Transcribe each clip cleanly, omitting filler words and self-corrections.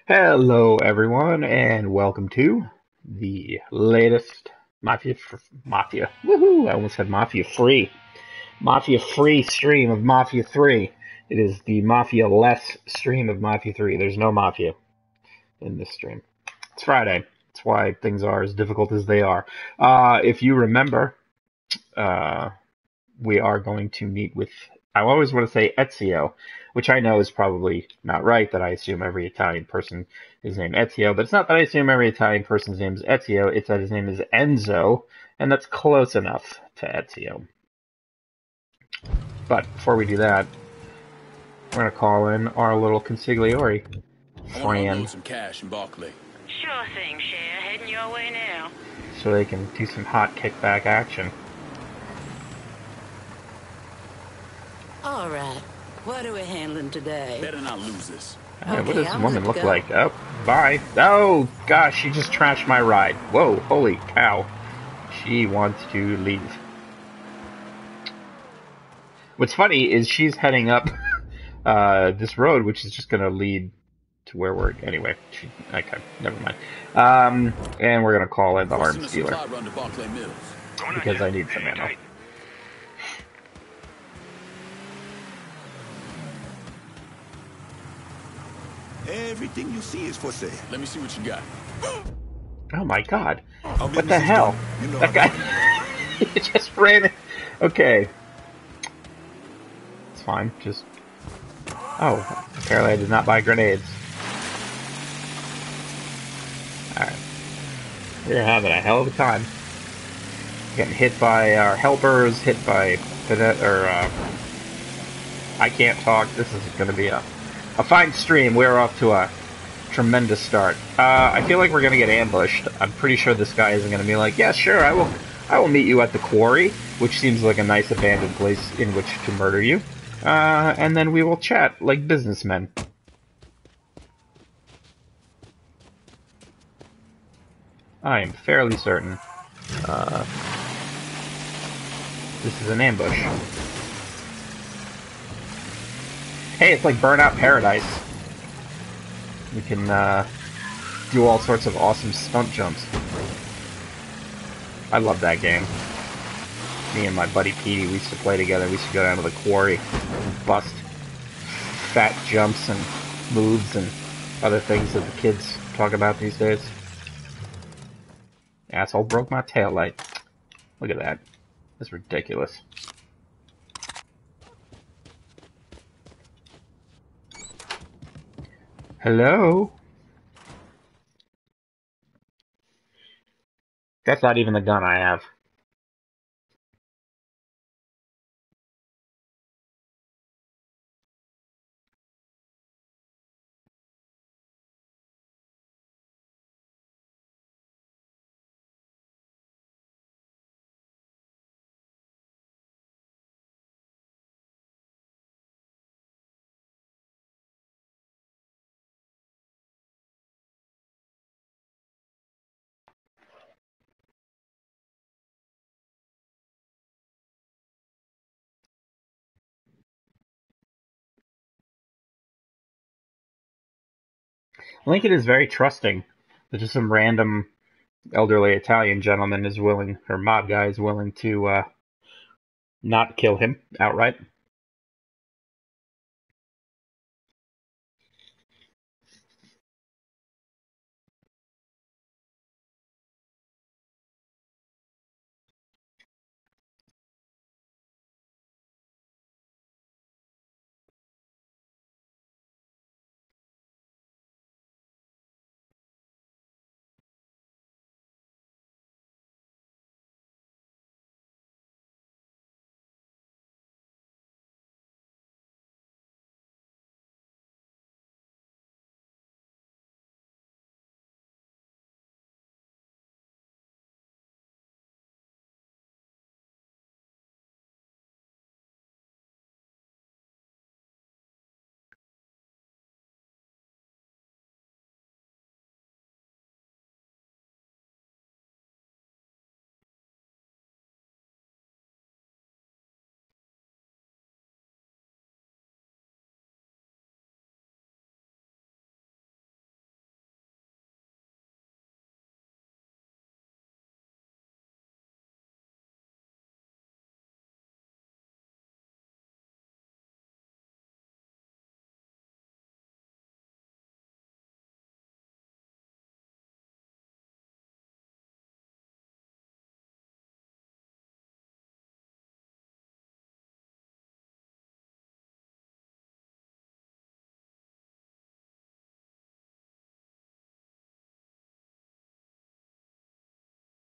Hello, everyone, and welcome to the latest Mafia. Woohoo! I almost said Mafia free stream of Mafia 3. It is the Mafia less stream of Mafia 3. There's no Mafia in this stream. It's Friday. That's why things are as difficult as they are. If you remember, uh, we are going to meet with, I always want to say Ezio, which I know is probably not right, that I assume every Italian person is named Ezio, but it's not that I assume every Italian person's name is Ezio, it's that his name is Enzo, and that's close enough to Ezio. But before we do that, we're going to call in our little consigliere, I want to Fran, unload some cash in Barclay. Sure thing, Cher. Heading your way now. so they can do some hot kickback action. All right. What are we handling today? Better not lose this. Hey, what Okay, does the I'm woman good to look go. like? Oh, bye. Oh, gosh, she just trashed my ride. Whoa, holy cow. She wants to leave. What's funny is she's heading up this road, which is just going to lead to where we're... Anyway, okay, never mind. And we're going to call in the Requesting arms a dealer, supply run to Barclay Mills. because I need some ammo. Everything you see is for sale. Let me see what you got. Oh my god. Our What business the is hell? done. You know That how guy... he just ran in. Okay. It's fine, just... Oh, apparently I did not buy grenades. Alright. We're having a hell of a time. Getting hit by our helpers, hit by... I can't talk. This is going to be a fine stream. We're off to a tremendous start. I feel like we're going to get ambushed. I'm pretty sure this guy isn't going to be like, yeah, sure, I will meet you at the quarry, which seems like a nice abandoned place in which to murder you. And then we will chat like businessmen. I am fairly certain this is an ambush. Hey, it's like Burnout Paradise. We can do all sorts of awesome stunt jumps. I love that game. Me and my buddy Petey, we used to play together. We used to go down to the quarry and bust fat jumps and moves and other things that the kids talk about these days. Asshole broke my taillight. Look at that. That's ridiculous. Hello? That's not even the gun I have. Lincoln is very trusting that just some random elderly Italian gentleman is willing, or mob guy is willing to not kill him outright.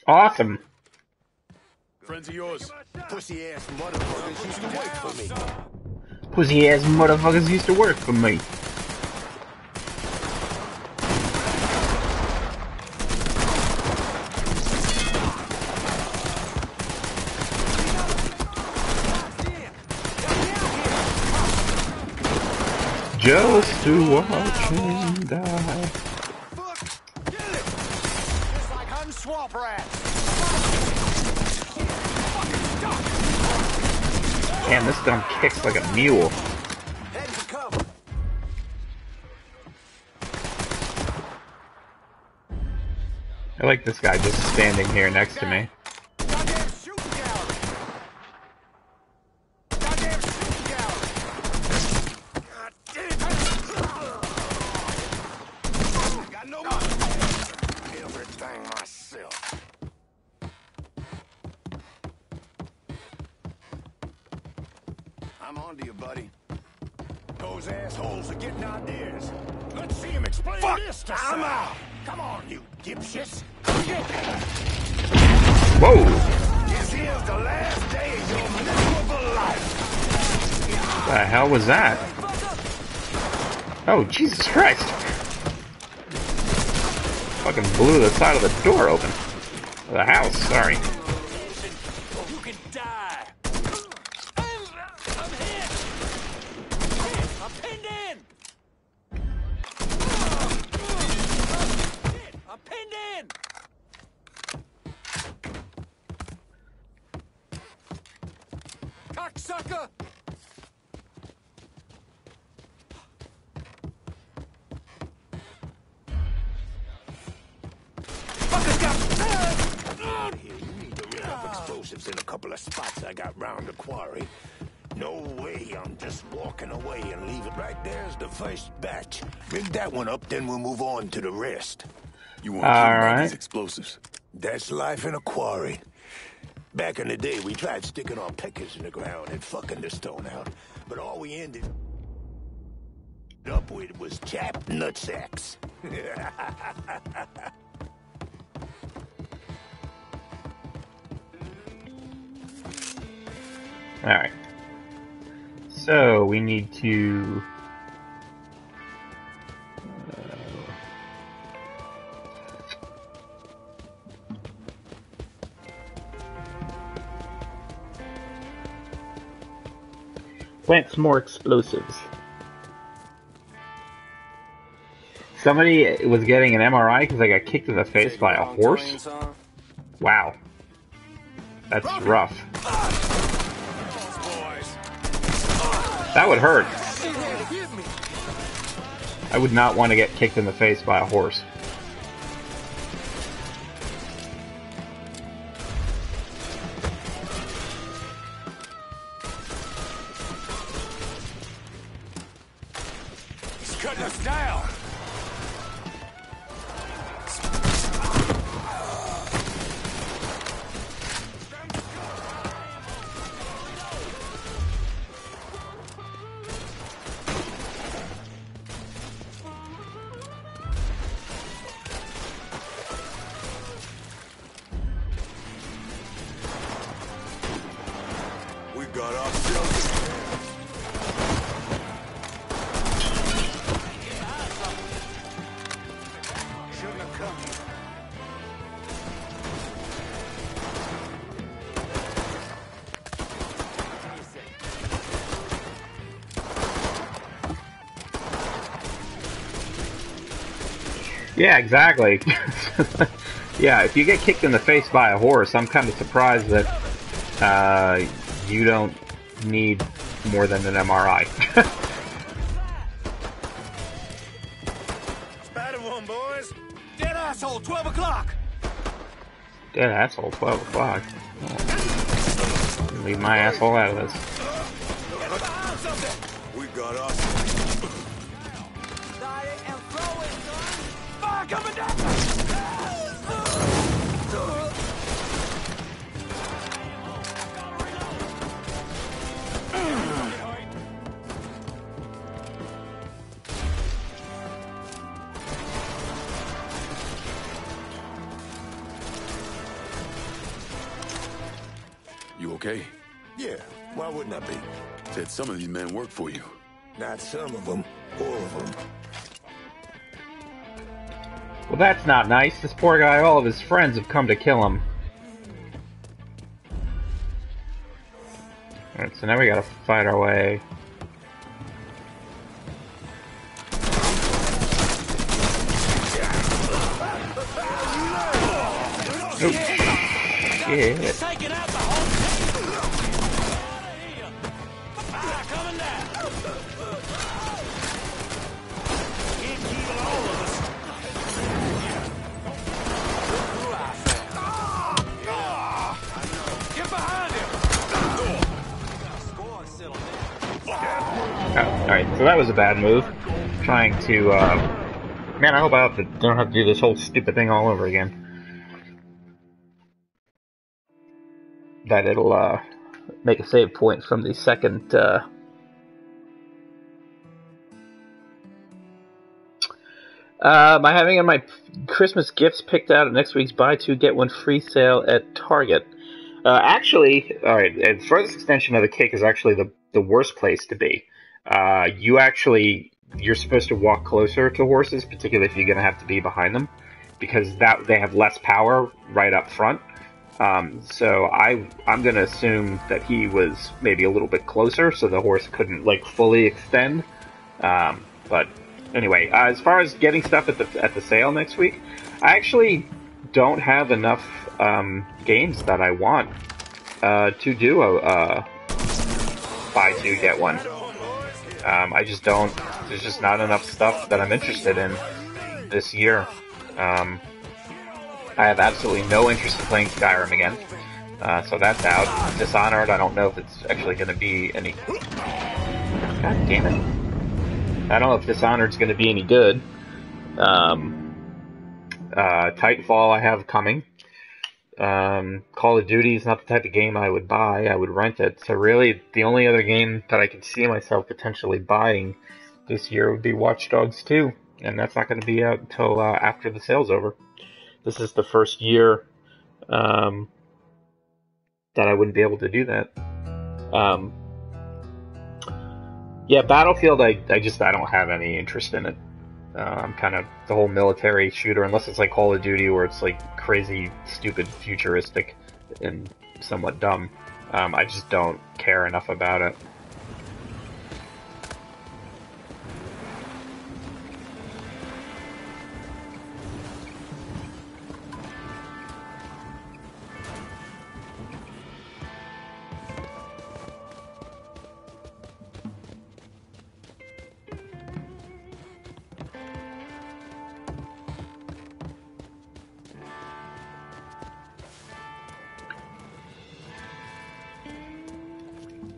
Awesome. Friends of yours. Pussy ass motherfuckers used to work for me. Pussy ass motherfuckers used to work for me. Just to watch him die. It's like hunting swamp rats. Man, this gun kicks like a mule. Head for cover. I like this guy just standing here next to me. Goddamn shooting gallery. Goddamn shooting gallery. God damn it. Got no everything myself. I'm on to you, buddy. Those assholes are getting ideas. Let's see him explain this to I'm out. Come on, you dipshits. Whoa! This is the last day of your miserable life. What the hell was that? Oh, Jesus Christ! Fucking blew the side of the door open. The house, sorry. You can die. I'm hit. I'm pinned in. I'm pinned in. Cocksucker. Here, you need to rig up explosives in a couple of spots I got round the quarry. No way, I'm just walking away and leave it right there's the first batch. Rig that one up, then we'll move on to the rest. You want to kill about Alright. these explosives? That's life in a quarry. Back in the day, we tried sticking our peckers in the ground and fucking the stone out. But all we ended up with was chapped nutsacks. Alright. So, we need to... plant some more explosives. Somebody was getting an MRI because I got kicked in the face by a horse? Wow. That's rough. That would hurt. I would not want to get kicked in the face by a horse. He's cutting us down. We got ourselves. Shouldn't have come here. Yeah, exactly. Yeah, if you get kicked in the face by a horse, I'm kind of surprised that you don't need more than an MRI. Spider one, boys. Dead asshole, 12 o'clock. Dead asshole, 12 o'clock. Oh. Leave my asshole out of this. We got us. Fire coming down. You okay? Yeah, why wouldn't I be? Said some of these men work for you. Not some of them, all of them. Well, that's not nice. This poor guy, all of his friends have come to kill him. Alright, so now we gotta fight our way. Oh, shit. Taking out the whole team. Out of here. Coming down. Can't keep all of us. Who I found. Get behind him. Oh, alright, so that was a bad move. Trying to, man, I hope I don't have to do this whole stupid thing all over again. That it'll, make a save point from the second, Am I having my Christmas gifts picked out at next week's buy two get one free sale at Target? Actually, alright, the furthest extension of the cake is actually the worst place to be. You're supposed to walk closer to horses, particularly if you're going to have to be behind them, because they have less power right up front. So I'm going to assume that he was maybe a little bit closer, so the horse couldn't like fully extend. But anyway, as far as getting stuff at the sale next week, I actually don't have enough games that I want to do a buy two get one. I just don't. There's just not enough stuff that I'm interested in this year. I have absolutely no interest in playing Skyrim again, so that's out. Dishonored, I don't know if it's actually going to be any... God damn it. I don't know if Dishonored's going to be any good. Titanfall I have coming. Call of Duty is not the type of game I would buy. I would rent it. So really, the only other game that I could see myself potentially buying this year would be Watch Dogs 2, and that's not going to be out until after the sale's over. This is the first year that I wouldn't be able to do that. Yeah, Battlefield, I don't have any interest in it. I'm kind of the whole military shooter, unless it's like Call of Duty where it's like crazy, stupid, futuristic, and somewhat dumb. I just don't care enough about it.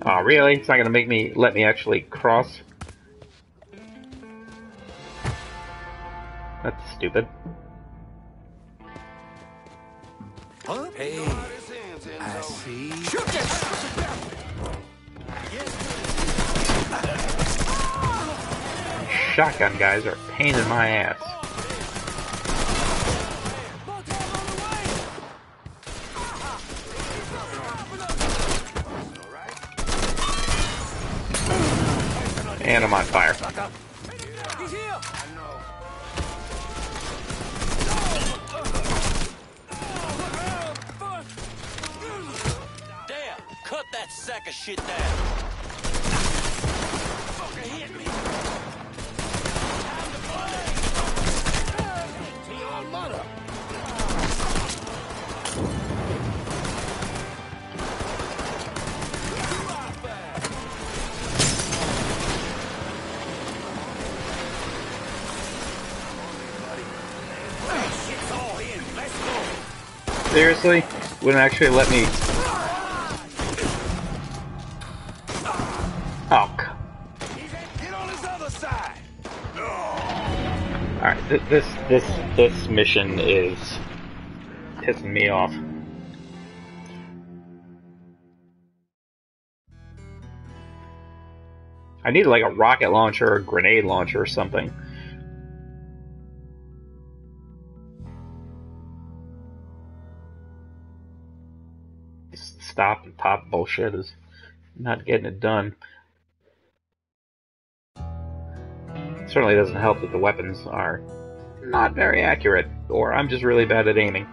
Oh, really? It's not gonna let me actually cross? That's stupid. Huh? Hey, I see. Shotgun guys are a pain in my ass. And I'm on fire. He's here. Damn, cut that sack of shit down. Fucker hit me. Time to play. To your mother. Seriously? Wouldn't actually let me... Oh. Get on his other side. Alright, this mission is pissing me off. I need like a rocket launcher or a grenade launcher or something. stop and pop bullshit is not getting it done. Certainly doesn't help that the weapons are not very accurate, or I'm just really bad at aiming.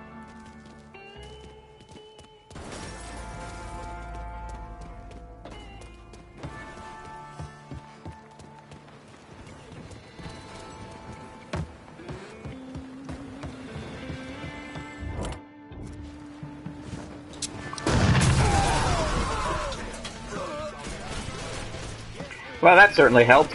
Well, that certainly helped.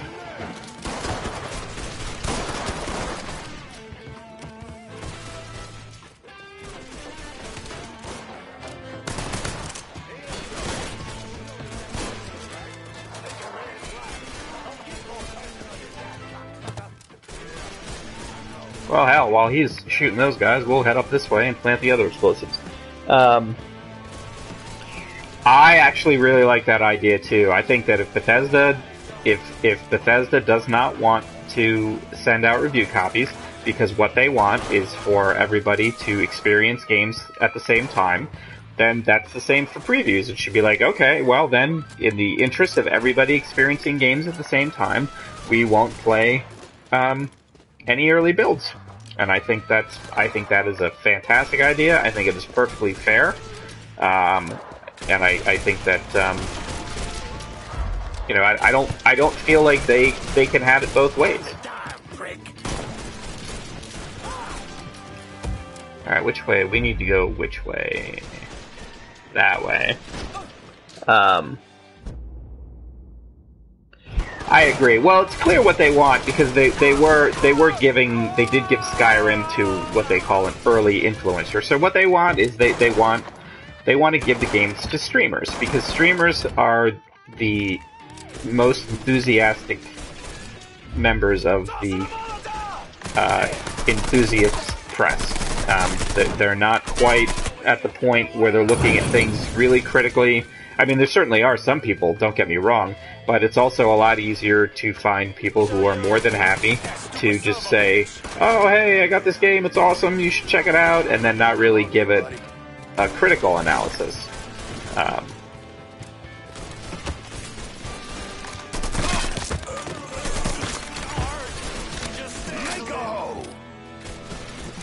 Well, hell, while he's shooting those guys, we'll head up this way and plant the other explosives. I actually really like that idea too. I think that if Bethesda does not want to send out review copies, because what they want is for everybody to experience games at the same time, then that's the same for previews. It should be like, okay, well then, in the interest of everybody experiencing games at the same time, we won't play any early builds. And I think that is a fantastic idea. I think it is perfectly fair. And I think that I don't feel like they can have it both ways. All right, which way? We need to go which way? That way. I agree. Well, it's clear what they want because they did give Skyrim to what they call an early influencer. So what they want is they want to give the games to streamers because streamers are the most enthusiastic members of the enthusiast press. They're not quite at the point where they're looking at things really critically. I mean, there certainly are some people, don't get me wrong, but it's also a lot easier to find people who are more than happy to just say, oh, hey, I got this game, it's awesome, you should check it out, and then not really give it a critical analysis.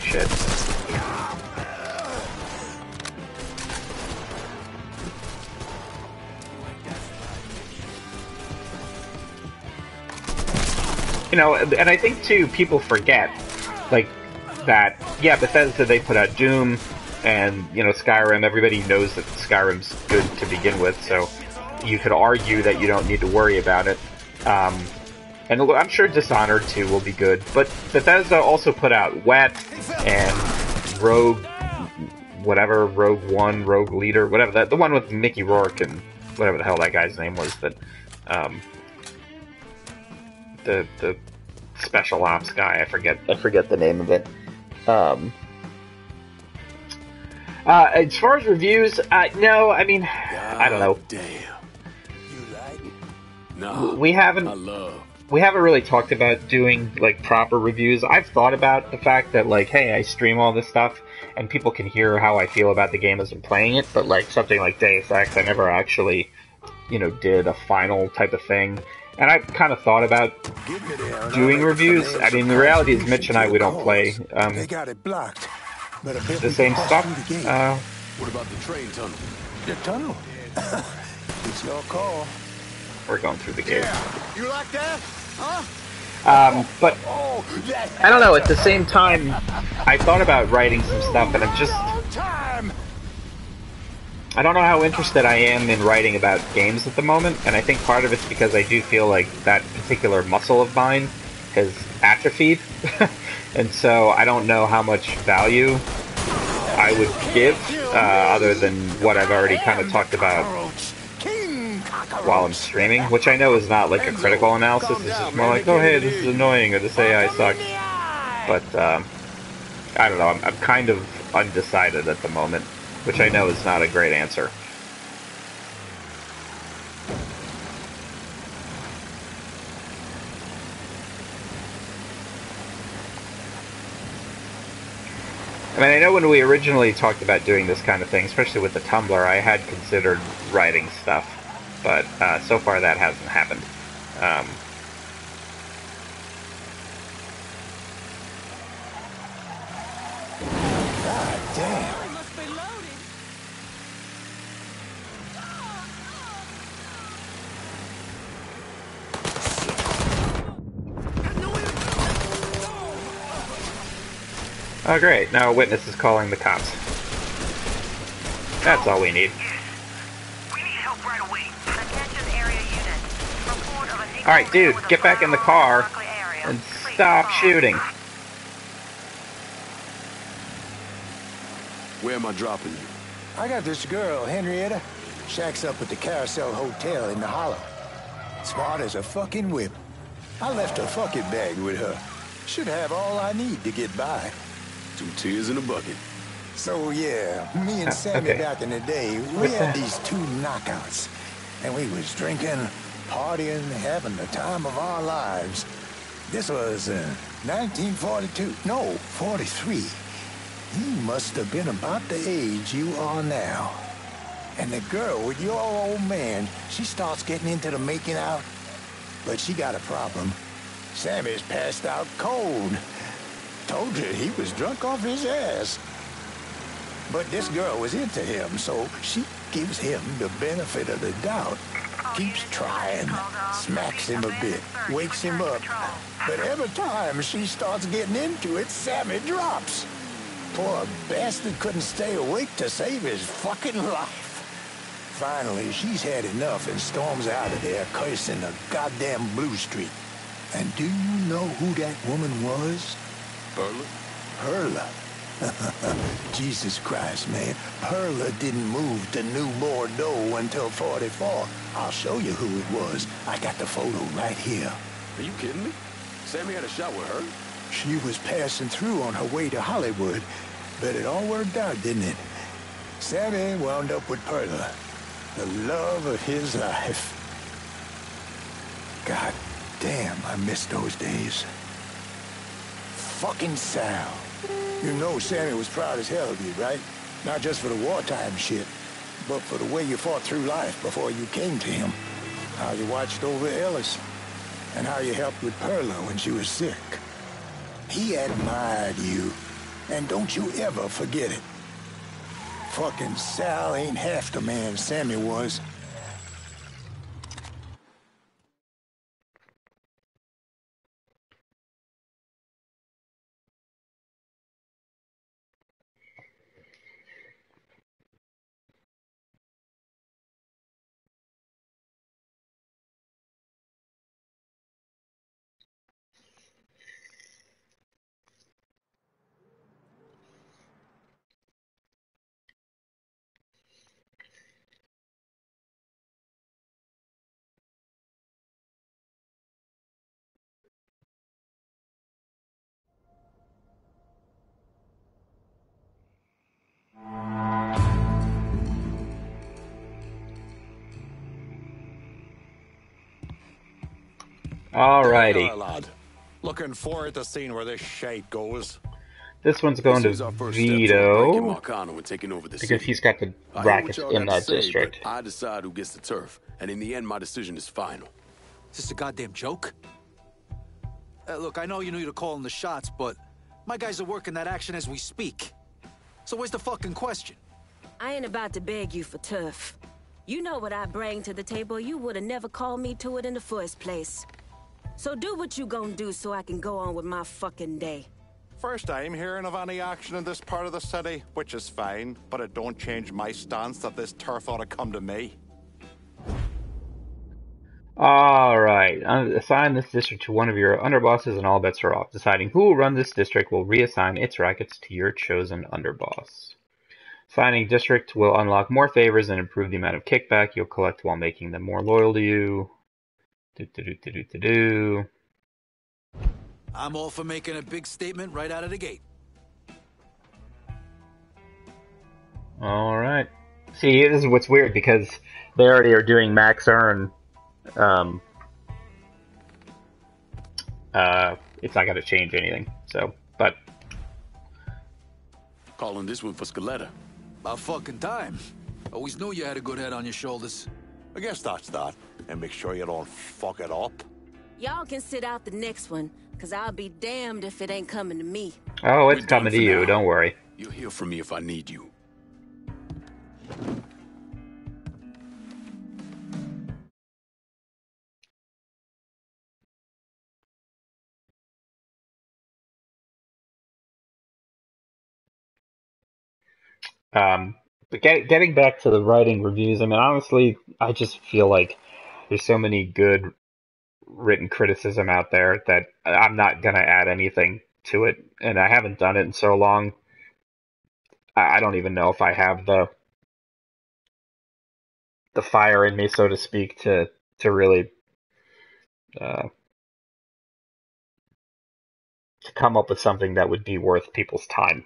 Shit. You know, and I think too, people forget, like, that, yeah, Bethesda, they put out Doom, and, you know, Skyrim, everybody knows that Skyrim's good to begin with, so you could argue that you don't need to worry about it. And I'm sure Dishonored 2 will be good, but Bethesda also put out Wet and Rogue, whatever, Rogue One, Rogue Leader, whatever, the one with Mickey Rourke and whatever the hell that guy's name was, that, the special ops guy, I forget the name of it. As far as reviews, no, I mean, I don't know. Damn. You like? No. We haven't really talked about doing, like, proper reviews. I've thought about the fact that, like, hey, I stream all this stuff, and people can hear how I feel about the game as I'm playing it, but, like, something like Deus Ex, I never actually, you know, did a final type of thing. And I've kind of thought about doing reviews. I mean, the reality is Mitch and I, we don't play They got it blocked. But I bet the we same can stuff. pass through the gate. What about the train tunnel? The tunnel? It's your call. We're going through the gate. You like that? Huh? But I don't know, at the same time, I thought about writing some stuff, and I'm just... I don't know how interested I am in writing about games at the moment, and I think part of it's because I do feel like that particular muscle of mine has atrophied, and so I don't know how much value I would give, other than what I've already kind of talked about while I'm streaming, which I know is not like a critical analysis, it's just more like, oh hey, this is annoying, or this AI sucks, but I don't know, I'm kind of undecided at the moment, which I know is not a great answer. I mean, I know when we originally talked about doing this kind of thing, especially with the Tumblr, I had considered writing stuff, but so far that hasn't happened. God damn. It must be loaded. Oh, great. Now a witness is calling the cops. That's all we need. We need help right away. Attention area unit. Report of a vehicle Alright, dude, with a get back in the firearm car Berkeley area. and Please stop respond. shooting. Where am I dropping you? I got this girl, Henrietta. Shacks up at the Carousel Hotel in the Hollow. Smart as a fucking whip. I left a fucking bag with her. Should have all I need to get by. 2 tears in a bucket. So yeah, me and Sammy okay. back in the day, we had these 2 knockouts. And we was drinking, partying, having the time of our lives. This was 1942. No, 43. You must have been about the age you are now. And the girl with your old man, she starts getting into the making out. But she got a problem. Sammy's passed out cold. Told you he was drunk off his ass. But this girl was into him, so she gives him the benefit of the doubt. Keeps trying, smacks him a bit, wakes him up. But every time she starts getting into it, Sammy drops. Poor bastard couldn't stay awake to save his fucking life. Finally, she's had enough and storms out of there, cursing the goddamn Blue Street. And do you know who that woman was? Perla? Perla. Jesus Christ, man. Perla didn't move to New Bordeaux until 44. I'll show you who it was. I got the photo right here. Are you kidding me? Sammy had a shot with her? She was passing through on her way to Hollywood, but it all worked out, didn't it? Sammy wound up with Perla, the love of his life. God damn, I miss those days. Fucking Sal. You know Sammy was proud as hell of you, right? Not just for the wartime shit, but for the way you fought through life before you came to him. How you watched over Ellis, and how you helped with Perla when she was sick. He admired you, and don't you ever forget it. Fucking Sal ain't half the man Sammy was. Alrighty. There, lad. Looking forward to seeing where this shite goes. This one's going This to is our first step toward breaking Vito, Marcano and taking over the because city. he's got the I hear what rackets y'all in got to that say, district. but I decide who gets the turf, and in the end, my decision is final. Is this a goddamn joke? Look, I know you knew to call in the shots, but my guys are working that action as we speak. So where's the fucking question? I ain't about to beg you for turf. You know what I bring to the table. You would have never called me to it in the first place. So do what you gonna do so I can go on with my fucking day. First time hearing of any action in this part of the city, which is fine, but it don't change my stance that this turf ought to come to me. Alright, assign this district to one of your underbosses and all bets are off. Deciding who will run this district will reassign its rackets to your chosen underboss. Signing district will unlock more favors and improve the amount of kickback you'll collect while making them more loyal to you. I'm all for making a big statement right out of the gate. Alright. See, this is what's weird, because they already are doing max earn. It's not going to change anything. So, but Calling this one for Scaletta. About fucking time. Always knew you had a good head on your shoulders. I guess that's that. And make sure you don't fuck it up. Y'all can sit out the next one, because I'll be damned if it ain't coming to me. Oh, it's We're done coming to for you. now. Don't worry. You'll hear from me if I need you. But getting back to the writing reviews, I mean, honestly, I just feel like there's so many good written criticism out there that I'm not gonna add anything to it, and I haven't done it in so long. I don't even know if I have the fire in me, so to speak, to really uh, to come up with something that would be worth people's time.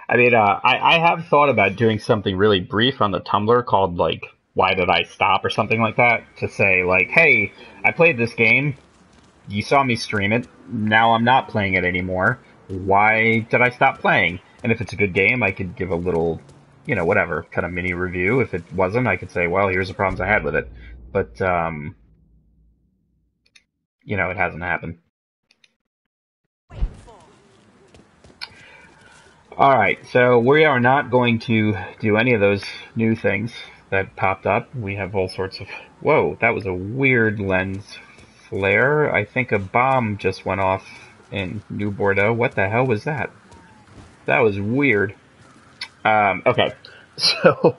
I mean, I have thought about doing something really brief on the Tumblr called, like, Why Did I Stop or something like that, to say, like, hey, I played this game, you saw me stream it, now I'm not playing it anymore. Why did I stop playing? And if it's a good game, I could give a little, whatever, kind of mini review. If it wasn't, I could say, well, here's the problems I had with it. But, it hasn't happened. Alright, so we are not going to do any of those new things that popped up. We have all sorts of... Whoa, that was a weird lens flare. I think a bomb just went off in New Bordeaux. What the hell was that? That was weird. Okay, so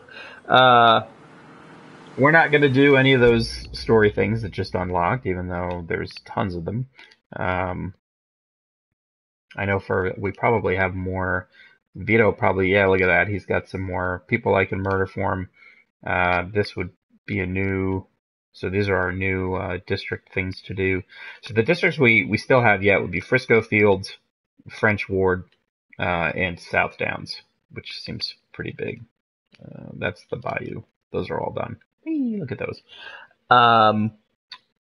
we're not going to do any of those story things that just unlocked, even though there's tons of them. I know we probably have more. Vito probably, yeah, look at that. He's got some more people I can murder for him. This would be so these are our new district things to do. So the districts we still have yet would be Frisco Fields, French Ward, and South Downs, which seems pretty big. That's the Bayou. Those are all done. Hey, look at those.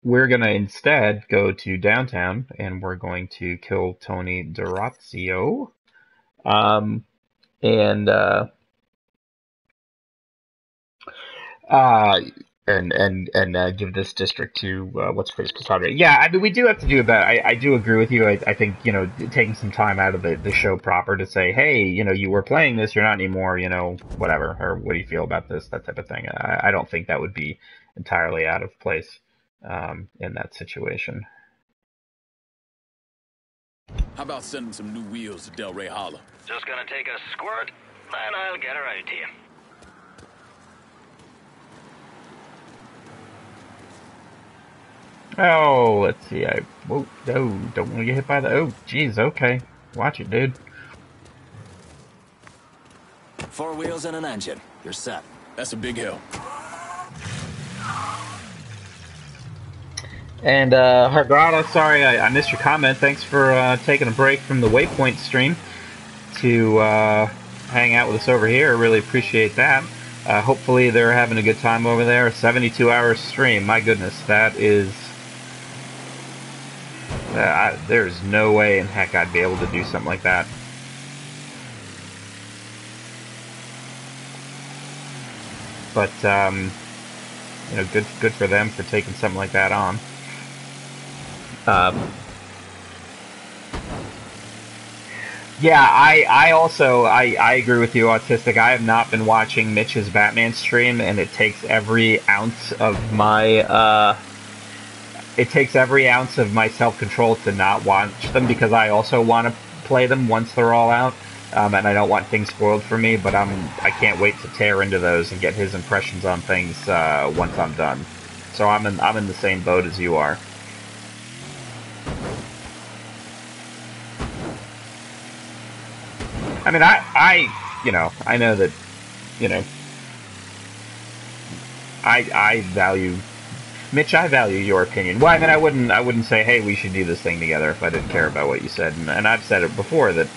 We're going to instead go to downtown, and we're going to kill Tony D'Orazio. And give this district to what's face Cassandra. Yeah, I mean, we do have to do that. I do agree with you. I think, taking some time out of the show proper to say, hey, you were playing this, you're not anymore, whatever, or what do you feel about this, that type of thing. I don't think that would be entirely out of place in that situation. How about sending some new wheels to Delray Hollow? Just gonna take a squirt, then I'll get her out to you. Oh, let's see. Whoa, no, don't want to get hit by the... Oh, geez, okay. Watch it, dude. 4 wheels and an engine. You're set. That's a big help. And Hargrada, sorry I missed your comment. Thanks for taking a break from the Waypoint stream to hang out with us over here. Really appreciate that. Hopefully they're having a good time over there. A 72-hour stream. My goodness, that is... there's no way in heck I'd be able to do something like that. But, you know, good for them for taking something like that on. Yeah, I also agree with you, Autistic. I have not been watching Mitch's Batman stream, and it takes every ounce of my self-control to not watch them, because I also want to play them once they're all out, and I don't want things spoiled for me. But I can't wait to tear into those and get his impressions on things once I'm done. So I'm in the same boat as you are. I mean, I know that, I value, Mitch, I value your opinion. Well, I mean, I wouldn't say, hey, we should do this thing together if I didn't care about what you said. And I've said it before that,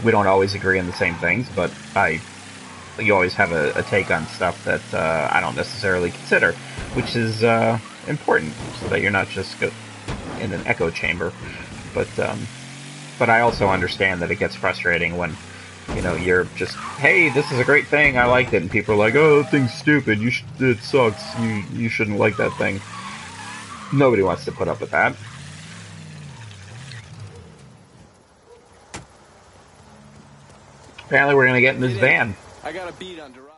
we don't always agree on the same things, but you always have a take on stuff that I don't necessarily consider, which is important, so that you're not just in an echo chamber. But I also understand that it gets frustrating when, you're just, hey, this is a great thing, I liked it, and people are like, oh, that thing's stupid, it sucks, you shouldn't like that thing. Nobody wants to put up with that. Apparently we're gonna get in this van. I got a beat on Durant.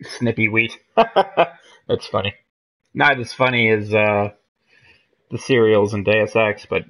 Snippy wheat. That's funny. Not as funny as the cereals in Deus Ex, but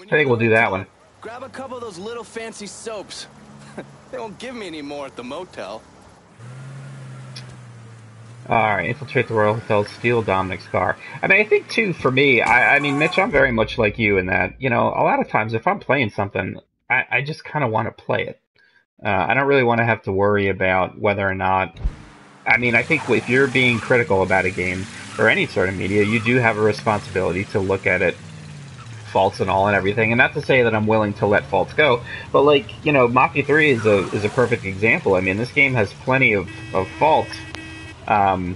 I think we'll do that one. Grab a couple of those little fancy soaps. They won't give me any more at the motel. Alright, infiltrate the Royal Hotel, steal Dominic's car. I mean, I think, too, for me, I mean, Mitch, I'm very much like you in that, a lot of times if I'm playing something, I just kind of want to play it. I don't really want to have to worry about whether or not... I mean, I think if you're being critical about a game, or any sort of media, you do have a responsibility to look at it, faults and all and everything, and not to say that I'm willing to let faults go, but Mafia 3 is a perfect example. I mean, this game has plenty of faults, and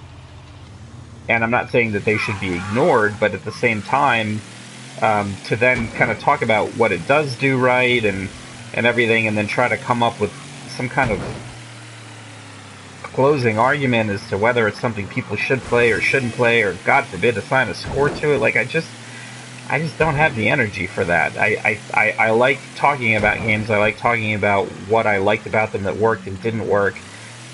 I'm not saying that they should be ignored, but at the same time, to then kind of talk about what it does do right and everything, and then try to come up with some kind of closing argument as to whether it's something people should play or shouldn't play, or God forbid assign a score to it. Like, I just don't have the energy for that. I like talking about games. I like talking about what I liked about them that worked and didn't work.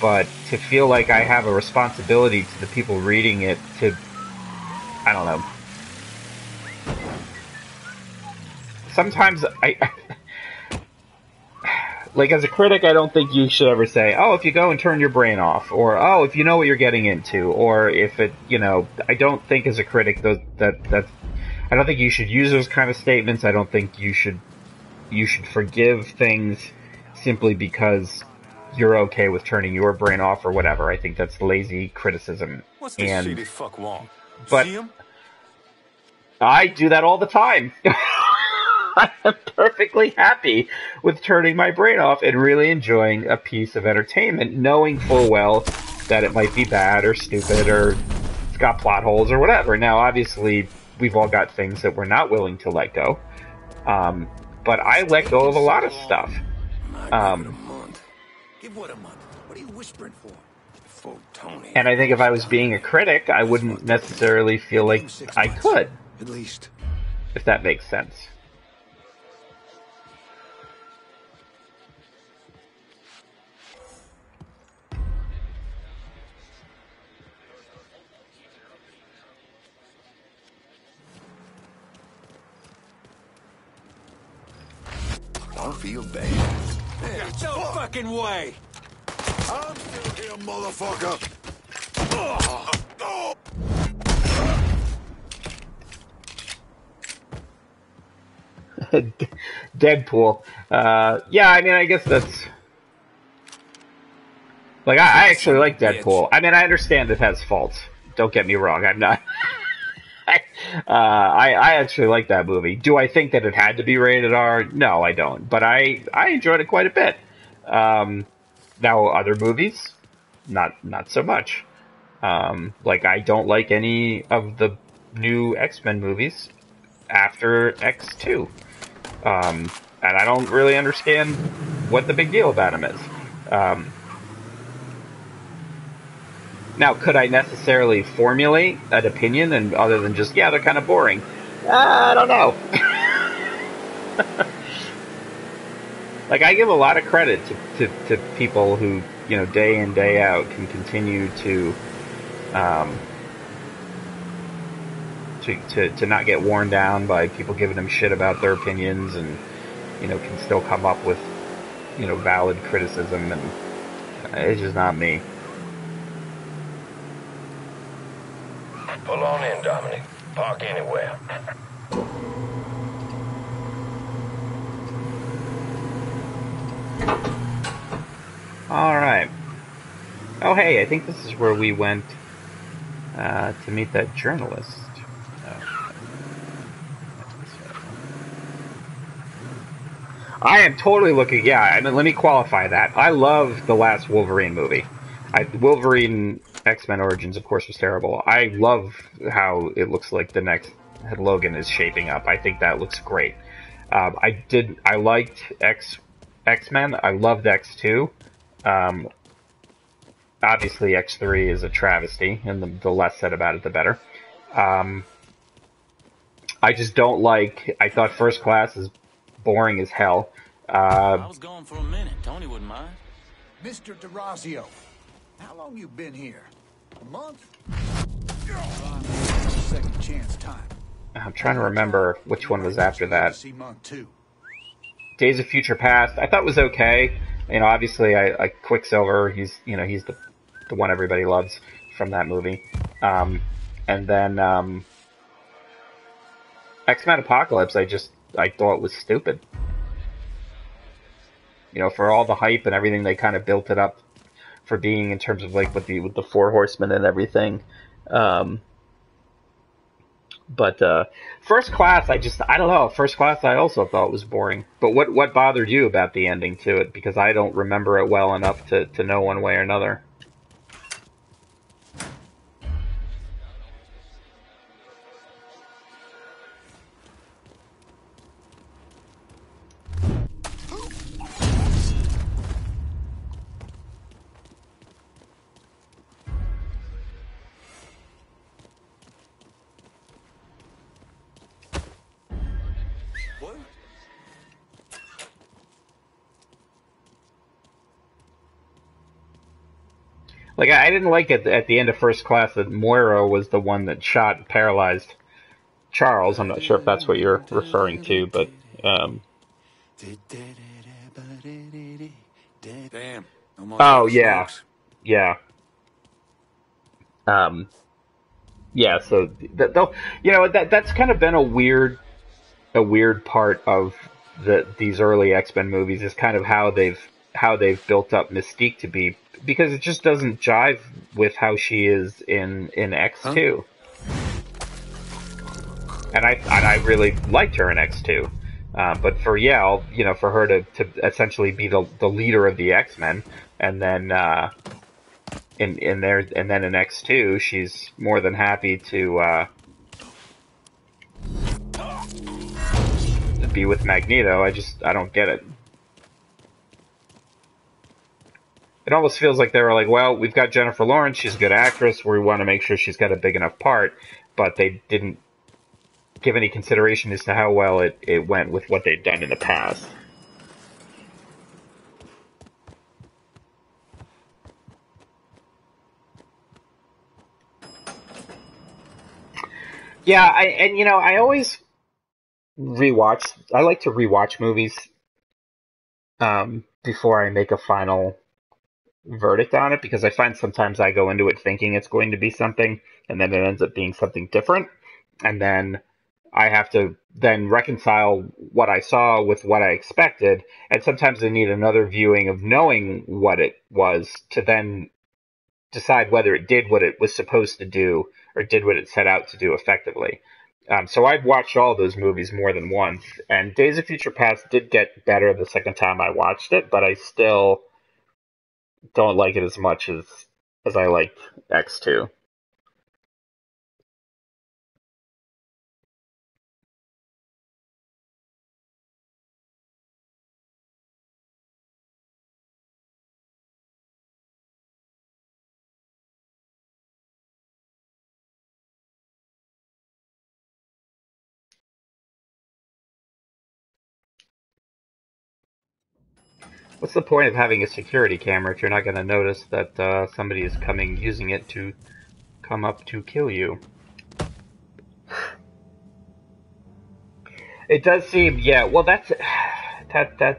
But to feel like I have a responsibility to the people reading it to, I don't know. Sometimes like, as a critic, I don't think you should ever say, oh, if you go and turn your brain off, or, oh, if you know what you're getting into, or if it, I don't think as a critic I don't think you should use those kind of statements. I don't think you should forgive things simply because you're okay with turning your brain off or whatever. I think that's lazy criticism. What's this shitty fuck want? But See him? I do that all the time. I'm perfectly happy with turning my brain off and really enjoying a piece of entertainment, knowing full well that it might be bad or stupid or it's got plot holes or whatever. Now, obviously, we've all got things that we're not willing to let go. But I let go of a lot of stuff. Give what a month? What are you whispering for? Full Tony. And I think if I was being a critic, I wouldn't necessarily feel like I could. At least. If that makes sense. Don't feel bad. Get no fucking way! I'm still here, motherfucker! Deadpool. Yeah, I mean, I guess that's... Like, I actually like Deadpool. I mean, I understand it has faults. Don't get me wrong. I'm not... I actually like that movie. Do I think that it had to be rated R? No, I don't. But I enjoyed it quite a bit. Now, other movies, not so much. Like, I don't like any of the new X-Men movies after X2. And I don't really understand what the big deal about them is. Now, could I necessarily formulate an opinion, and other than just, yeah, they're kind of boring? I don't know. Like, I give a lot of credit to people who, day in, day out can continue to not get worn down by people giving them shit about their opinions, and, can still come up with, valid criticism, and it's just not me. Pull on in, Dominic. Park anywhere. Alright. Oh, hey, I think this is where we went to meet that journalist. I am totally looking... Yeah, I mean, let me qualify that. I love the last Wolverine movie. Wolverine X-Men Origins, of course, was terrible. I love how it looks like the next Logan is shaping up. I think that looks great. I liked X-Men. I loved X2. Obviously, X3 is a travesty, and the less said about it, the better. I just don't like... I thought First Class is boring as hell. I was gone for a minute. Tony wouldn't mind. Mr. DeRazio, how long you been here? A month? Second chance time. I'm trying to remember which one was after that. Days of Future Past, I thought was okay. Obviously, I Quicksilver, he's the one everybody loves from that movie. And then X-Men Apocalypse, I thought was stupid. For all the hype and everything, they kind of built it up for being in terms of like with the Four Horsemen and everything. But First Class, I don't know. First Class, I also thought was boring. But what bothered you about the ending to it? Because I don't remember it well enough to know one way or another. Like, I didn't like it at the end of First Class that Moira was the one that shot and paralyzed Charles. I'm not sure if that's what you're referring to, but Damn. No more oh Captain yeah, Smokes. yeah, yeah. So they'll, that's kind of been a weird part of these early X-Men movies is kind of how they've built up Mystique to be, because it just doesn't jive with how she is in X2. And I really liked her in X2. But for for her to essentially be the leader of the X-Men, and then in X2 she's more than happy to be with Magneto. I don't get it. It almost feels like they were like, well, we've got Jennifer Lawrence, she's a good actress, we want to make sure she's got a big enough part, but they didn't give any consideration as to how well it went with what they'd done in the past. Yeah, I always rewatch. I like to rewatch movies before I make a final verdict on it, because I find sometimes I go into it thinking it's going to be something, and then it ends up being something different, and then I have to then reconcile what I saw with what I expected, and sometimes I need another viewing of knowing what it was to then decide whether it did what it was supposed to do or did what it set out to do effectively. So I've watched all those movies more than once, and Days of Future Past did get better the second time I watched it, but I still don't like it as much as I liked X2. What's the point of having a security camera if you're not going to notice that somebody is using it to come up to kill you? It does seem, yeah. Well, that's the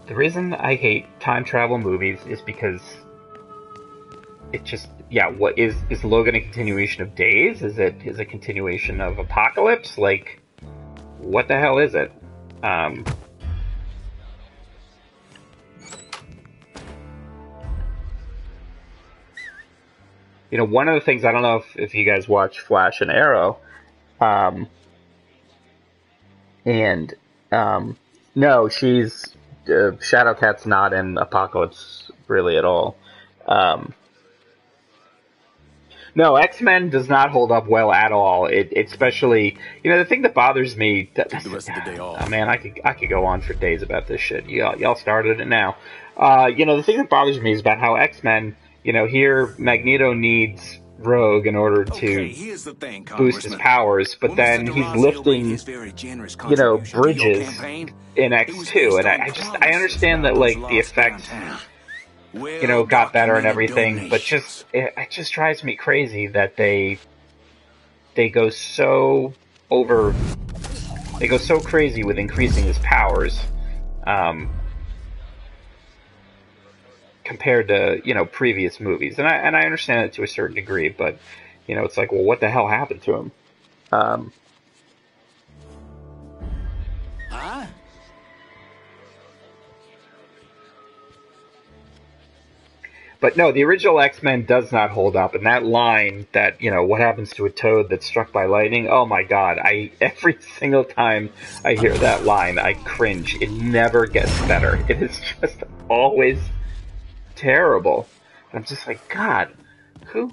reason I hate time travel movies is because it just, yeah. What is Logan a continuation of Days? Is it a continuation of Apocalypse? Like, what the hell is it? One of the things, I don't know if you guys watch Flash and Arrow, and no, Shadowcat's not in Apocalypse really at all. No, X-Men does not hold up well at all. It especially, the thing that bothers me. Take the rest of the day off. Oh man, I could go on for days about this shit. Y'all started it now. The thing that bothers me is about how X-Men. Here Magneto needs Rogue in order to boost his powers, but then he's lifting, bridges in X2, and I understand that, like, the effects, got better and everything, but it just drives me crazy that they go so crazy with increasing his powers, compared to, previous movies. And I understand it to a certain degree, but, it's like, well, what the hell happened to him? Huh? But no, the original X-Men does not hold up, and that line that, what happens to a toad that's struck by lightning, oh my god, every single time I hear that line, I cringe. It never gets better. It is just always terrible. I'm just like, God, who,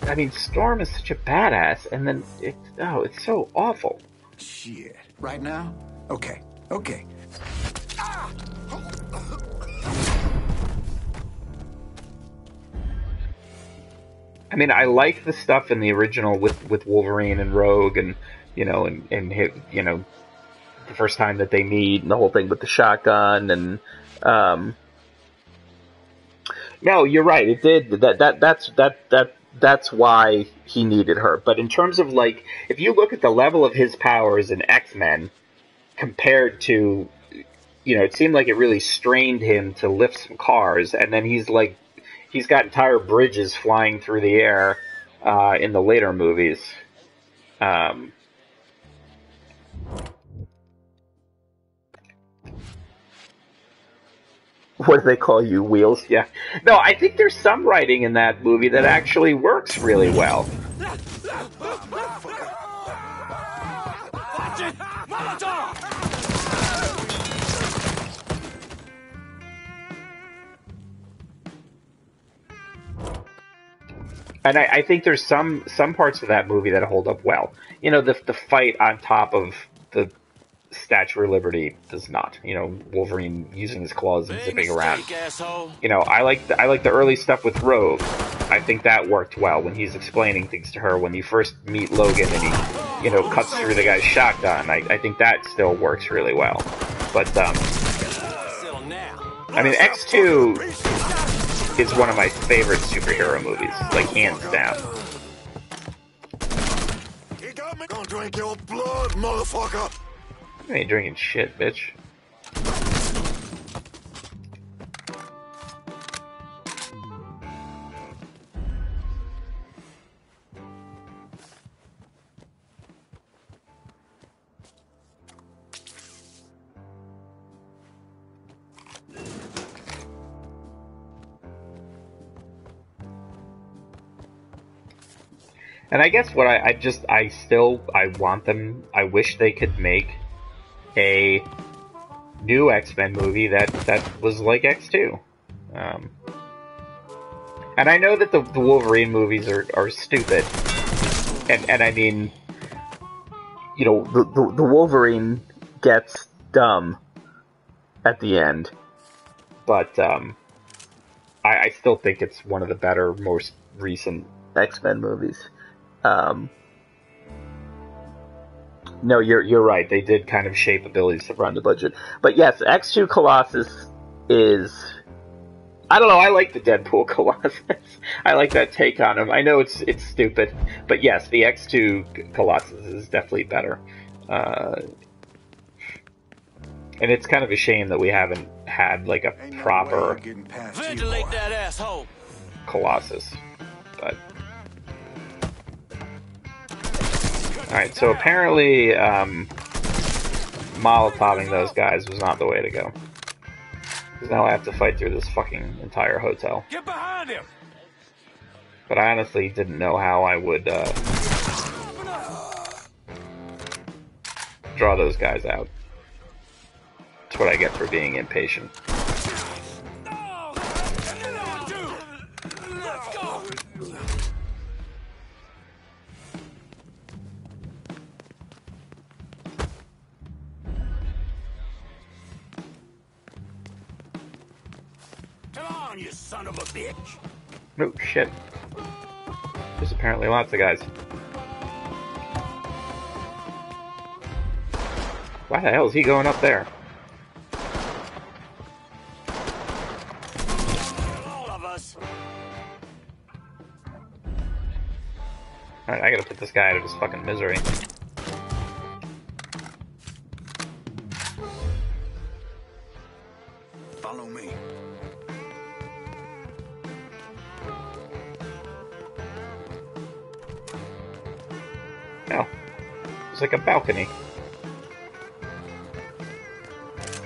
I mean, Storm is such a badass, and then it's so awful. Shit. Right now? Okay. I mean, I like the stuff in the original with Wolverine and Rogue, and the first time that they meet, and the whole thing with the shotgun, and No, you're right. It did. That's why he needed her. But in terms of like, if you look at the level of his powers in X-Men compared to, it seemed like it really strained him to lift some cars, and then he's got entire bridges flying through the air in the later movies. What do they call you, Wheels? Yeah. No, I think there's some writing in that movie that actually works really well. Watch it! Molotov! And I think there's some parts of that movie that hold up well. The fight on top of the Statue of Liberty does not. Wolverine using his claws and zipping around. Asshole. I like the early stuff with Rogue. I think that worked well when he's explaining things to her. When you first meet Logan and he, cuts through the guy's shotgun. I think that still works really well. But I mean, X2 is one of my favorite superhero movies, like hands down. You got me? Gonna drink your blood, motherfucker! You ain't drinking shit, bitch. And I guess what I want them, I wish they could make a new X-Men movie that was like X2. And I know that the Wolverine movies are stupid. And I mean, the Wolverine gets dumb at the end. But I still think it's one of the better, most recent X-Men movies. No, you're right. They did kind of shape abilities to run the budget. But yes, X2 Colossus is... I don't know, I like the Deadpool Colossus. I like that take on him. I know it's stupid. But yes, the X2 Colossus is definitely better. And it's kind of a shame that we haven't had like a proper Ventilate that asshole. Colossus. But... Alright, so apparently, Molotoving those guys was not the way to go. Because now I have to fight through this fucking entire hotel. Get behind him! But I honestly didn't know how I would, draw those guys out. That's what I get for being impatient. Let's go! Come on, you son of a bitch! Oh, shit. There's apparently lots of guys. Why the hell is he going up there? All of us. Alright, I gotta put this guy out of his fucking misery. Follow me. No. It's like a balcony.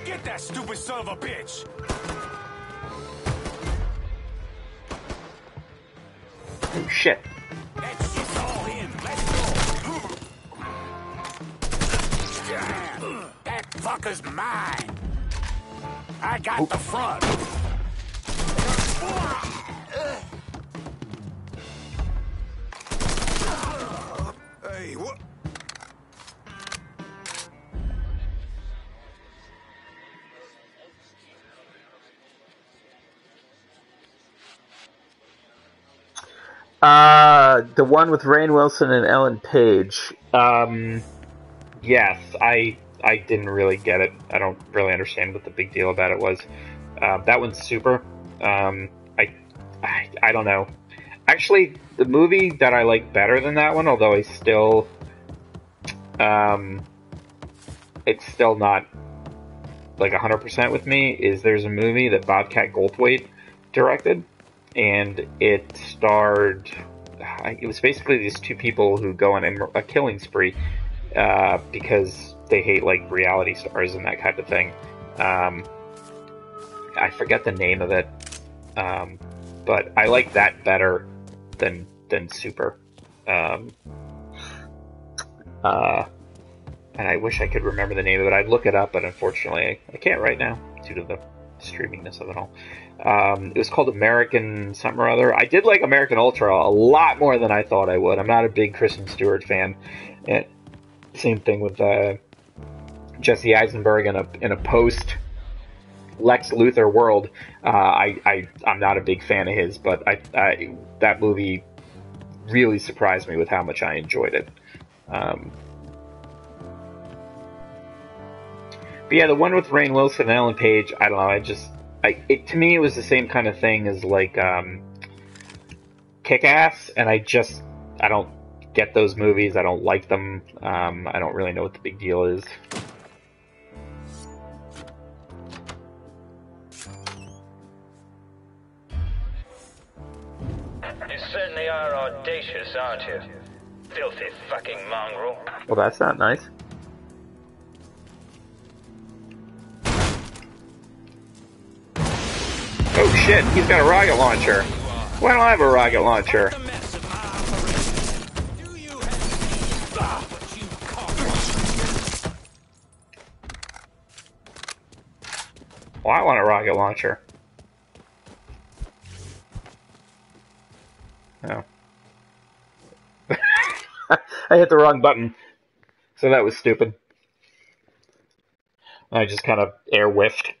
Get that stupid son of a bitch! Oh, shit. That shit's all in. Let's go. That fucker's mine. I got the front. Hey, what? The one with Rainn Wilson and Ellen Page. Yes, I didn't really get it. I don't really understand what the big deal about it was. That one's super. I I don't know. Actually, the movie that I like better than that one, although I still, it's still not like 100% with me, is there's a movie that Bobcat Goldthwait directed, and it starred, it was basically these two people who go on a killing spree because they hate like reality stars and that kind of thing. I forget the name of it, but I like that better than Super. And I wish I could remember the name of it. I'd look it up, but unfortunately I can't right now due to the streamingness of it all. It was called American something or other. I did like American Ultra a lot more than I thought I would. I'm not a big Kristen Stewart fan. And same thing with Jesse Eisenberg in a post Lex Luthor world. I'm not a big fan of his, but that movie really surprised me with how much I enjoyed it. But yeah, the one with Rainn Wilson and Ellen Page, I don't know, to me it was the same kind of thing as like Kick-Ass, and I don't get those movies, I don't like them, I don't really know what the big deal is. You certainly are audacious, aren't you? Filthy fucking mongrel. Well, that's not nice. Oh shit, he's got a rocket launcher. Why don't I have a rocket launcher? Well, I want a rocket launcher. Oh. I hit the wrong button. So that was stupid. I just kind of air whiffed.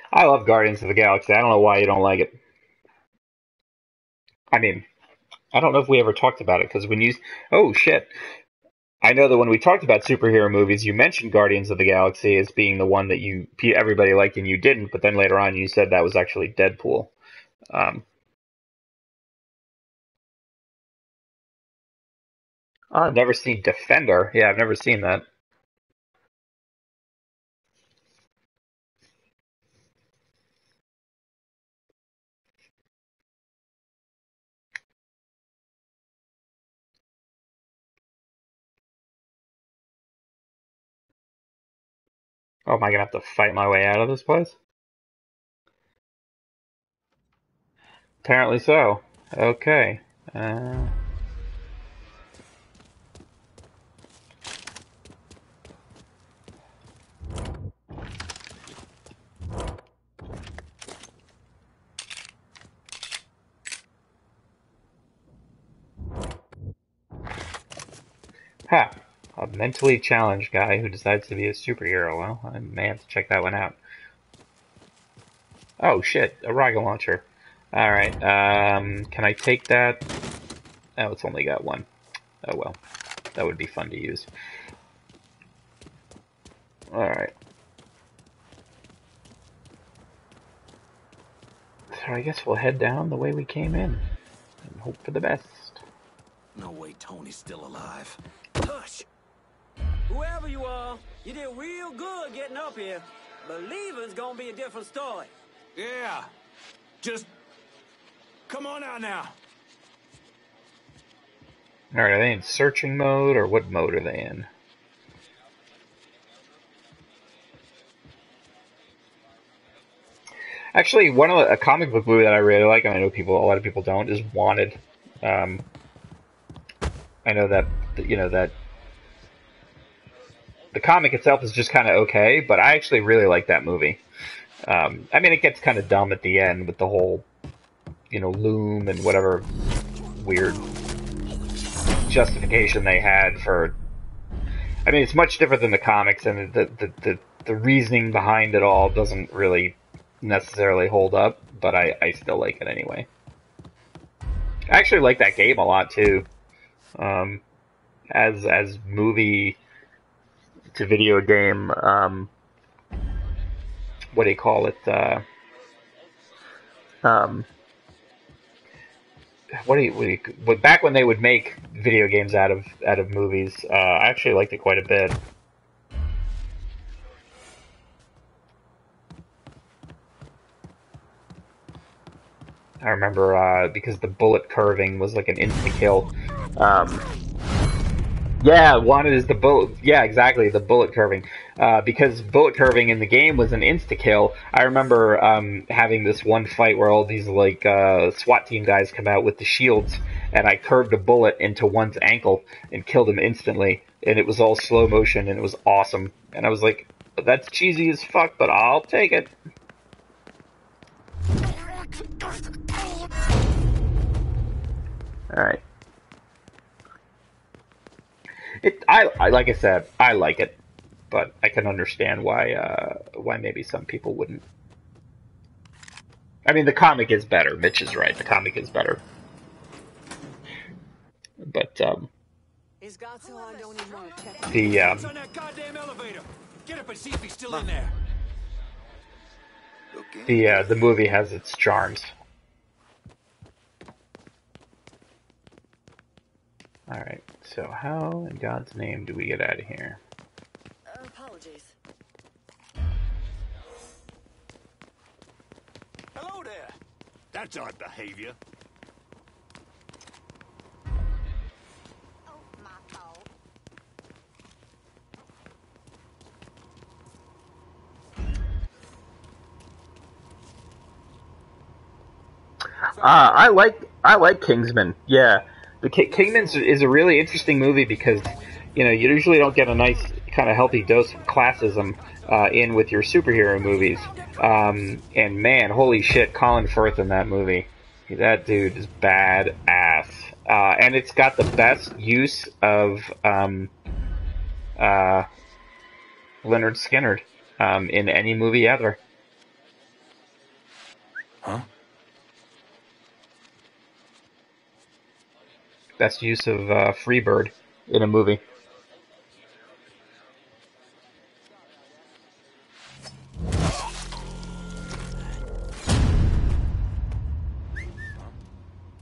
I love Guardians of the Galaxy. I don't know why you don't like it. I mean, I don't know if we ever talked about it, because when you... Oh, shit. I know that when we talked about superhero movies, you mentioned Guardians of the Galaxy as being the one that everybody liked and you didn't, but then later on you said that was actually Deadpool. I've never seen Defender. Yeah, I've never seen that. Oh, am I gonna have to fight my way out of this place? Apparently so. Okay. Ha! A mentally challenged guy who decides to be a superhero. Well, I may have to check that one out. Oh shit, a rocket launcher. Alright, can I take that? Oh, it's only got one. Oh well. That would be fun to use. Alright. So I guess we'll head down the way we came in. And hope for the best. No way Tony's still alive. Hush! Whoever you are, you did real good getting up here. But leaving's gonna be a different story. Yeah. Just come on out now. Alright, are they in searching mode, or what mode are they in? Actually, a comic book movie that I really like, and I know a lot of people don't, is Wanted. I know that that the comic itself is just kind of okay, but I actually really like that movie. I mean, it gets kind of dumb at the end with the whole, loom and whatever weird justification they had for. I mean, it's much different than the comics, and the reasoning behind it all doesn't really necessarily hold up, but I still like it anyway. I actually like that game a lot too. As movie to video game, what do you call it? Back when they would make video games out of movies, I actually liked it quite a bit. I remember because the bullet curving was like an instant kill. Yeah, wanted is the bullet. Yeah, exactly, the bullet curving. Because bullet curving in the game was an insta kill. I remember having this one fight where all these like SWAT team guys come out with the shields, and I curved a bullet into one's ankle and killed him instantly. And it was all slow motion, and it was awesome. And I was like, "That's cheesy as fuck, but I'll take it." All right. I like I said, I like it, but I can understand why maybe some people wouldn't. I mean, the comic is better. Mitch is right. The comic is better. But It's got so I don't even want to check. What's on that goddamn elevator? Get up and see if he's still in there. the movie has its charms. All right. So how in God's name do we get out of here? Apologies. Hello there. That's odd behavior. I like Kingsman. Yeah, the Kingsman is a really interesting movie because you usually don't get a nice kind of healthy dose of classism in with your superhero movies. And man, holy shit, Colin Firth in that movie. That dude is badass. And it's got the best use of Leonard Skinner in any movie ever. Huh? Best use of Freebird in a movie.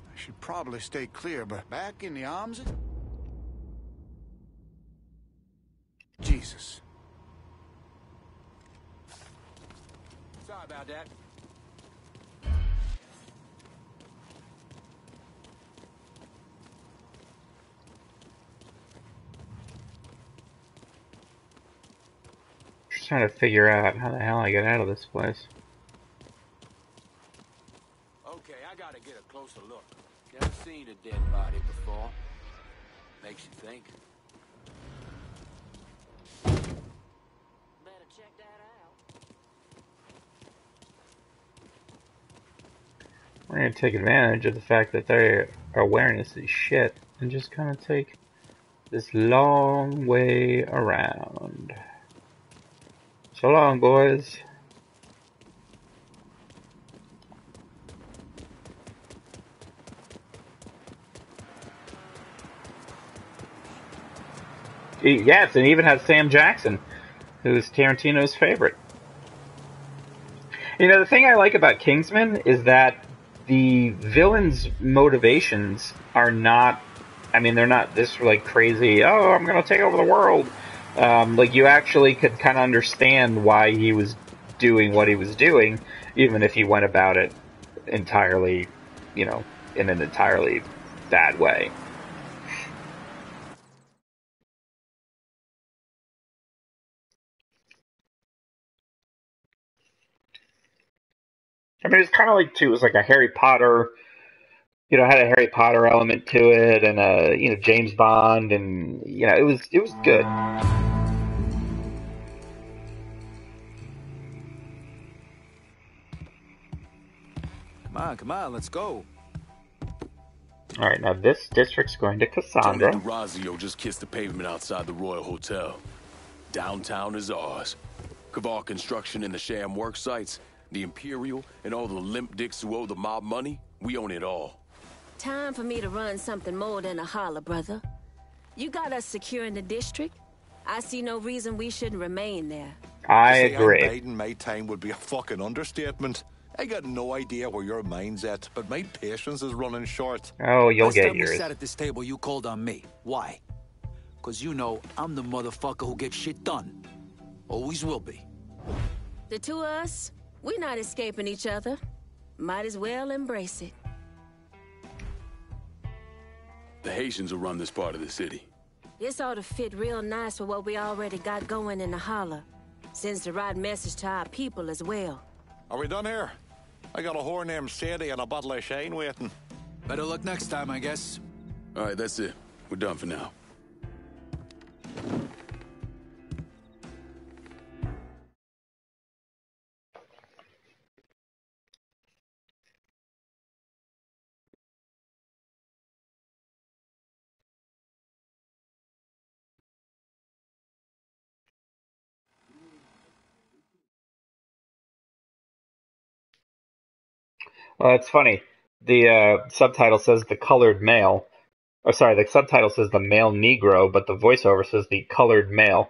I should probably stay clear, but back in the arms of Jesus. Sorry about that. Just trying to figure out how the hell I get out of this place. Okay, I gotta get a closer look. Never seen a dead body before. Makes you think. Better check that out. We're going to take advantage of the fact that their awareness is shit and just kind of take this long way around. So long, boys. Yes, and it even has Sam Jackson, who's Tarantino's favorite. The thing I like about Kingsman is that the villain's motivations are not, they're not this like crazy, oh, I'm gonna take over the world. Like you actually could kind of understand why he was doing what he was doing, even if he went about it entirely, in an entirely bad way. It's kind of like, too, it was like a Harry Potter, had a Harry Potter element to it, and a, James Bond, and, it was good. Come on, let's go. Alright, now this district's going to Cassandra. Tony DeRazio just kissed the pavement outside the Royal Hotel. Downtown is ours. Kavar Construction and the sham work sites, the Imperial, and all the limp dicks who owe the mob money, we own it all. Time for me to run something more than a holler, brother. You got us secure in the district. I see no reason we shouldn't remain there. I To say agree. I'm biding my time would be a fucking understatement. I got no idea where your mind's at, but my patience is running short. Oh, you'll Last get time yours. we sat at this table, you called on me. Why? Because you know I'm the motherfucker who gets shit done. Always will be. The two of us, we're not escaping each other. Might as well embrace it. The Haitians will run this part of the city. This ought to fit real nice with what we already got going in the holler. Sends the right message to our people as well. Are we done here? I got a whore named Sadie and a bottle of Shane waiting. Better luck next time, I guess. All right, that's it. We're done for now. Well, it's funny. The subtitle says the colored male. Or sorry, the subtitle says the male Negro, but the voiceover says the colored male.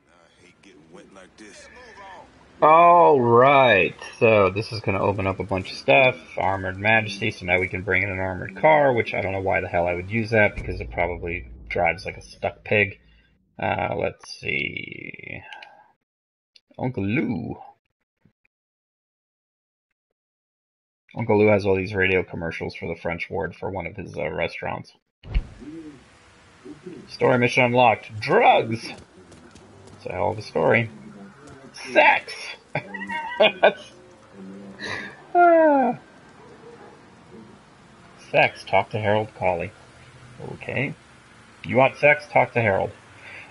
I hate getting wet like this. Alright, so this is going to open up a bunch of stuff. Armored Majesty, so now we can bring in an armored car, which I don't know why the hell I would use that, because it probably drives like a stuck pig. Let's see. Uncle Lou. Uncle Lou has all these radio commercials for the French ward for one of his restaurants. Story mission unlocked. Drugs! It's a hell of a story. Sex! Sex. Talk to Harold Colley. Okay. You want sex? Talk to Harold.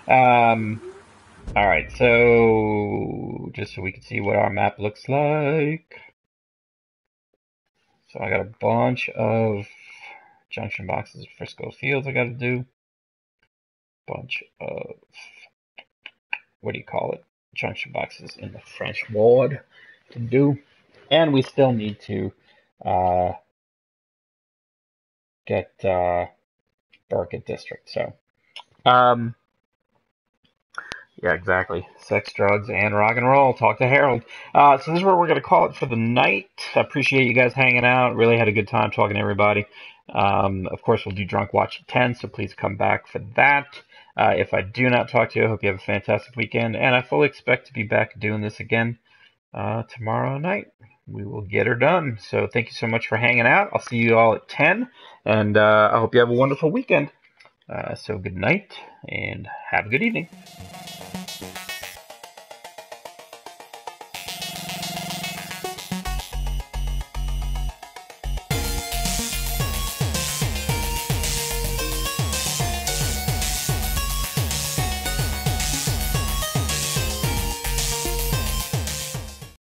Alright, so just so we can see what our map looks like. So I got a bunch of junction boxes, Frisco Fields I gotta do. Bunch of, what do you call it? Junction boxes in the French ward to do. And we still need to get Burkett District. So, yeah, exactly. Sex, drugs, and rock and roll. Talk to Harold. So this is where we're going to call it for the night. I appreciate you guys hanging out. Really had a good time talking to everybody. Of course, we'll do Drunk Watch at 10, so please come back for that. If I do not talk to you, I hope you have a fantastic weekend. And I fully expect to be back doing this again tomorrow night. We will get her done. So thank you so much for hanging out. I'll see you all at 10. And I hope you have a wonderful weekend. So good night and have a good evening.